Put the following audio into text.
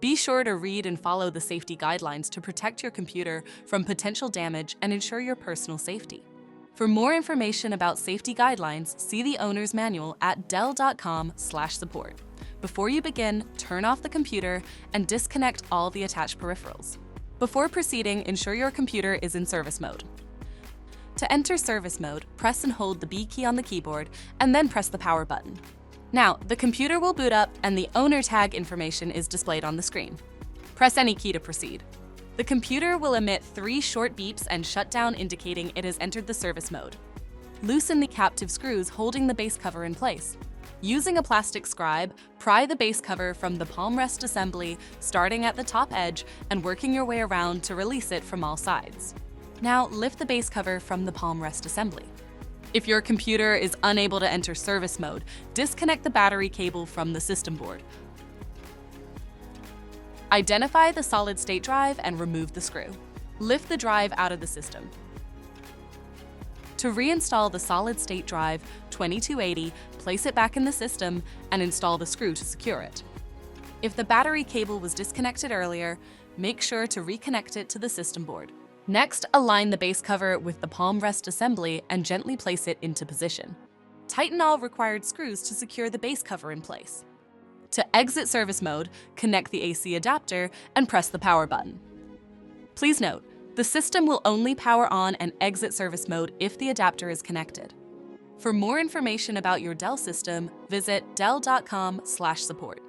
Be sure to read and follow the safety guidelines to protect your computer from potential damage and ensure your personal safety. For more information about safety guidelines, see the owner's manual at dell.com/support. Before you begin, turn off the computer and disconnect all the attached peripherals. Before proceeding, ensure your computer is in service mode. To enter service mode, press and hold the B key on the keyboard and then press the power button. Now, the computer will boot up and the owner tag information is displayed on the screen. Press any key to proceed. The computer will emit 3 short beeps and shut down, indicating it has entered the service mode. Loosen the captive screws holding the base cover in place. Using a plastic scribe, pry the base cover from the palm rest assembly, starting at the top edge and working your way around to release it from all sides. Now, lift the base cover from the palm rest assembly. If your computer is unable to enter service mode, disconnect the battery cable from the system board. Identify the solid-state drive and remove the screw. Lift the drive out of the system. To reinstall the solid-state drive 2280, place it back in the system and install the screw to secure it. If the battery cable was disconnected earlier, make sure to reconnect it to the system board. Next, align the base cover with the palm rest assembly and gently place it into position. Tighten all required screws to secure the base cover in place. To exit service mode, connect the AC adapter and press the power button. Please note, the system will only power on and exit service mode if the adapter is connected. For more information about your Dell system, visit dell.com/support.